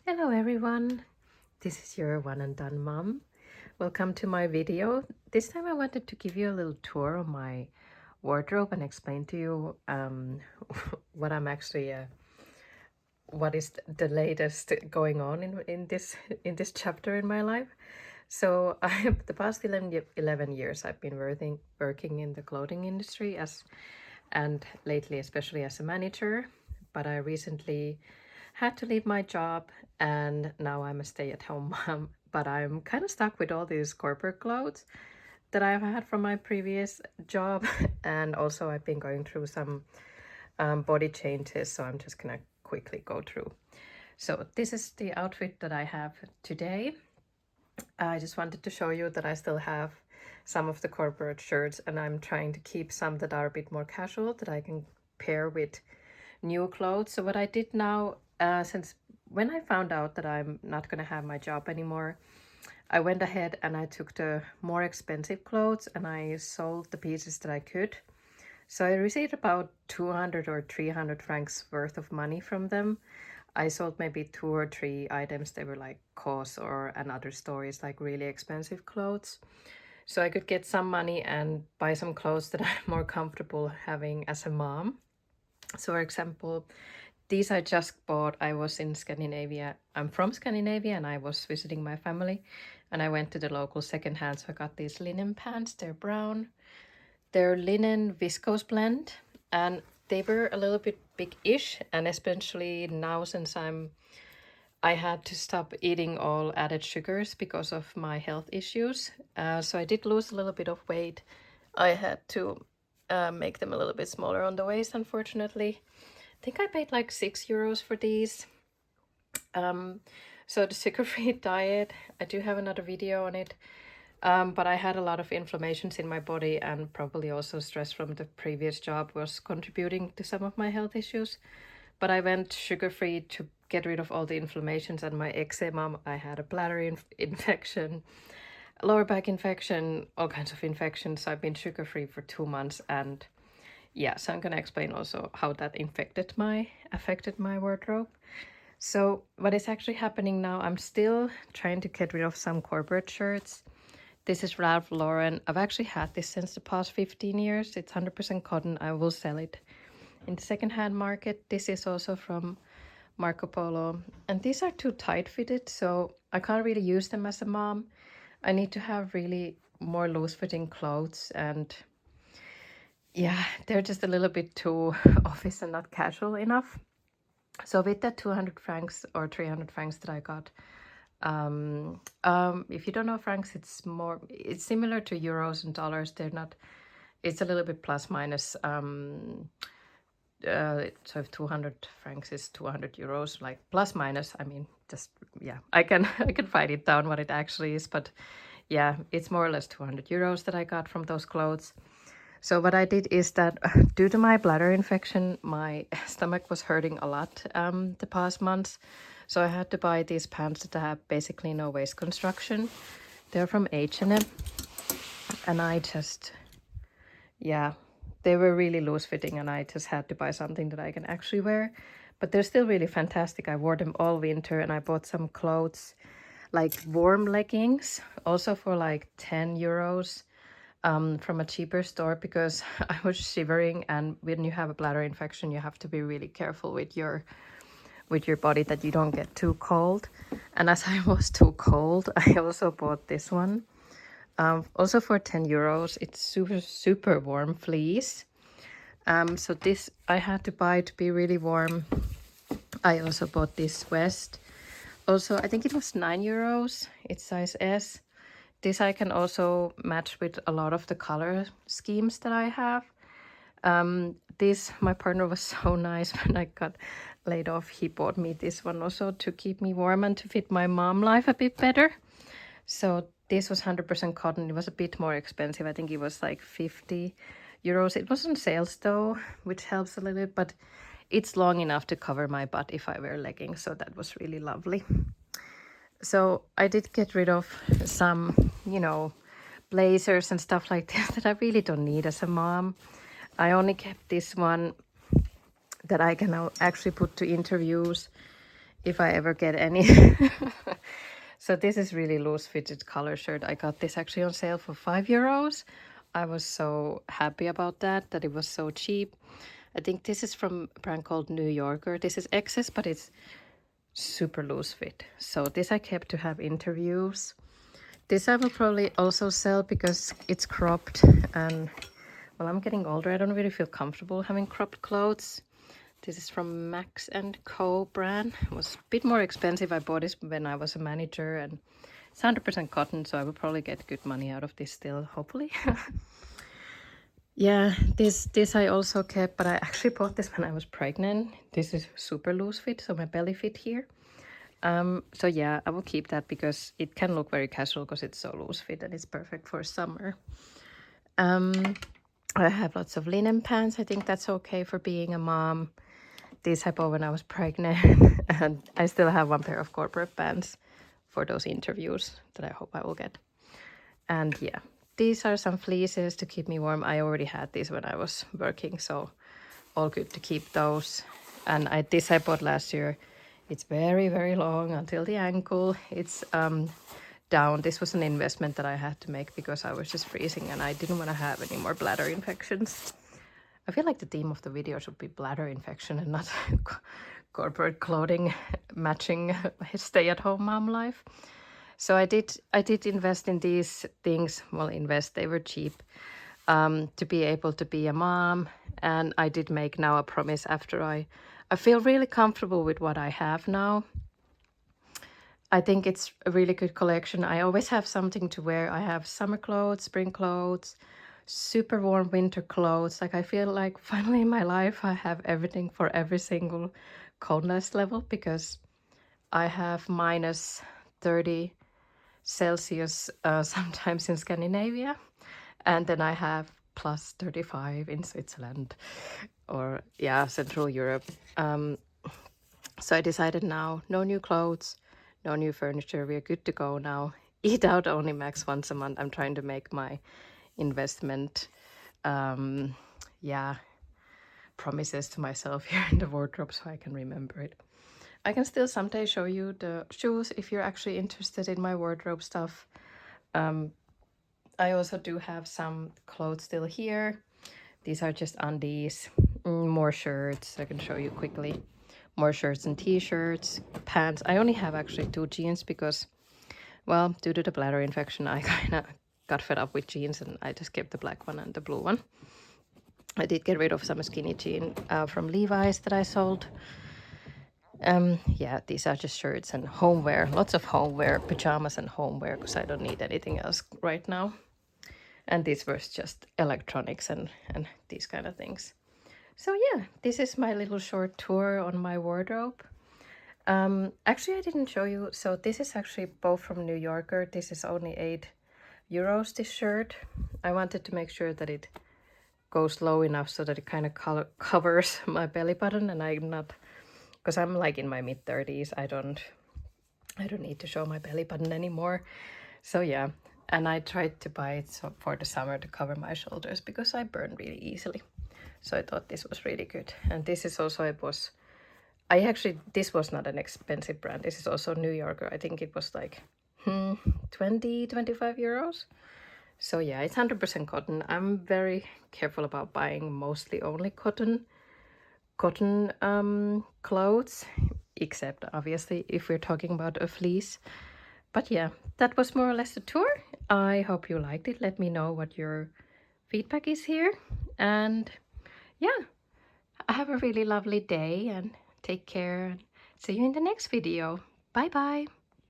Hello everyone, this is your one and done mom. Welcome to my video. This time I wanted to give you a little tour of my wardrobe and explain to you what I'm actually what is the latest going on in this chapter in my life. So the past 11 years I've been working in the clothing industry and lately especially as a manager, but I recently had to leave my job and now I'm a stay-at-home mom, but I'm kind of stuck with all these corporate clothes that I've had from my previous job and also I've been going through some body changes, so I'm just gonna quickly go through. So this is the outfit that I have today. I just wanted to show you that I still have some of the corporate shirts and I'm trying to keep some that are a bit more casual that I can pair with new clothes. So what I did now, since when I found out that I'm not going to have my job anymore, I went ahead and I took the more expensive clothes and I sold the pieces that I could. So I received about 200 or 300 francs worth of money from them. I sold maybe 2 or 3 items. They were like COS or another stories, like really expensive clothes. So I could get some money and buy some clothes that I'm more comfortable having as a mom. So for example, these I just bought. I was in Scandinavia. I'm from Scandinavia and I was visiting my family and I went to the local secondhand. So I got these linen pants. They're brown. They're linen viscose blend and they were a little bit big-ish, and especially now since I had to stop eating all added sugars because of my health issues. So I did lose a little bit of weight. I had to make them a little bit smaller on the waist, unfortunately. I think I paid like €6 for these. So the sugar-free diet, I do have another video on it. But I had a lot of inflammations in my body and probably also stress from the previous job was contributing to some of my health issues. But I went sugar-free to get rid of all the inflammations and my eczema. I had a bladder infection, lower back infection, all kinds of infections. So I've been sugar-free for 2 months and yeah, so I'm gonna explain also how that affected my wardrobe. So what is actually happening now, I'm still trying to get rid of some corporate shirts. This is Ralph Lauren. I've actually had this since the past 15 years. It's 100% cotton. I will sell it in the secondhand market. This is also from Marco Polo. And these are too tight fitted, so I can't really use them as a mom. I need to have really more loose fitting clothes, and yeah, they're just a little bit too office and not casual enough. So with the 200 francs or 300 francs that I got, if you don't know francs, it's similar to euros and dollars. They're not, it's a little bit plus minus. So if 200 francs is 200 euros, like plus minus, I mean, just, yeah, I can I can write it down what it actually is, but yeah, it's more or less 200 euros that I got from those clothes. So what I did is that due to my bladder infection, my stomach was hurting a lot the past months. So I had to buy these pants that have basically no waist construction. They're from H&M. And I just, yeah, they were really loose fitting and I just had to buy something that I can actually wear. But they're still really fantastic. I wore them all winter and I bought some clothes like warm leggings also for like 10 euros. From a cheaper store because I was shivering, and when you have a bladder infection you have to be really careful with your body that you don't get too cold. And as I was too cold, I also bought this one, also for 10 euros. It's super warm fleece. So this I had to buy to be really warm. I also bought this vest, also I think it was 9 euros. It's size S. This I can also match with a lot of the color schemes that I have. My partner was so nice when I got laid off. He bought me this one also to keep me warm and to fit my mom life a bit better. So this was 100% cotton. It was a bit more expensive. I think it was like 50 euros. It was on sales though, which helps a little bit, but it's long enough to cover my butt if I wear leggings. So that was really lovely. So I did get rid of some, blazers and stuff like this that I really don't need as a mom. I only kept this one that I can now actually put to interviews. if I ever get any. So this is really loose fitted color shirt. I got this actually on sale for €5. I was so happy about that it was so cheap. I think this is from a brand called New Yorker. This is XS, but it's super loose fit. So this I kept to have interviews. This I will probably also sell because it's cropped, and well, I'm getting older. I don't really feel comfortable having cropped clothes. This is from Max & Co brand. It was a bit more expensive. I bought this when I was a manager, and it's 100% cotton, so I will probably get good money out of this still, hopefully. Yeah, this I also kept, but I actually bought this when I was pregnant. This is super loose fit, so my belly fit here. So yeah, I will keep that because it can look very casual because it's so loose fit and it's perfect for summer. I have lots of linen pants. I think that's okay for being a mom. These I bought when I was pregnant, and I still have one pair of corporate pants for those interviews that I hope I will get. And yeah, these are some fleeces to keep me warm. I already had these when I was working, so all good to keep those. And this I bought last year. It's very, very long until the ankle. It's down. This was an investment that I had to make because I was just freezing and I didn't want to have any more bladder infections. I feel like the theme of the video should be bladder infection and not corporate clothing matching stay-at-home mom life. So I did invest in these things. Well, they were cheap, to be able to be a mom. And I did make now a promise after I feel really comfortable with what I have now. I think it's a really good collection. I always have something to wear. I have summer clothes, spring clothes, super warm winter clothes. Like I feel like finally in my life I have everything for every single coldness level, because I have minus 30 Celsius sometimes in Scandinavia, and then I have plus 35 in Switzerland, or yeah, Central Europe. So I decided now, no new clothes, no new furniture. We are good to go now. Eat out only max once a month. I'm trying to make my investment, promises to myself here in the wardrobe so I can remember it. I can still someday show you the shoes if you're actually interested in my wardrobe stuff. I also do have some clothes still here. These are just undies, more shirts. I can show you quickly. More shirts and t-shirts, pants. I only have actually 2 jeans because, well, due to the bladder infection, I kind of got fed up with jeans and I just kept the black one and the blue one. I did get rid of some skinny jean from Levi's that I sold. Yeah, these are just shirts and homeware, lots of homeware, pajamas and homeware, because I don't need anything else right now. And these were just electronics and these kind of things. So yeah, this is my little short tour on my wardrobe. Actually, I didn't show you. So this is actually both from New Yorker. This is only €8, this shirt. I wanted to make sure that it goes low enough so that it kind of covers my belly button, and I'm not, because I'm like in my mid-30s. I don't need to show my belly button anymore. So yeah, and I tried to buy it for the summer to cover my shoulders because I burn really easily. So I thought this was really good. And this is also, this was not an expensive brand. This is also New Yorker. I think it was like 25 euros. So yeah, it's 100% cotton. I'm very careful about buying mostly only cotton clothes, except obviously if we're talking about a fleece. But yeah, that was more or less the tour. I hope you liked it. Let me know what your feedback is here. And yeah, have a really lovely day and take care. And see you in the next video. Bye bye.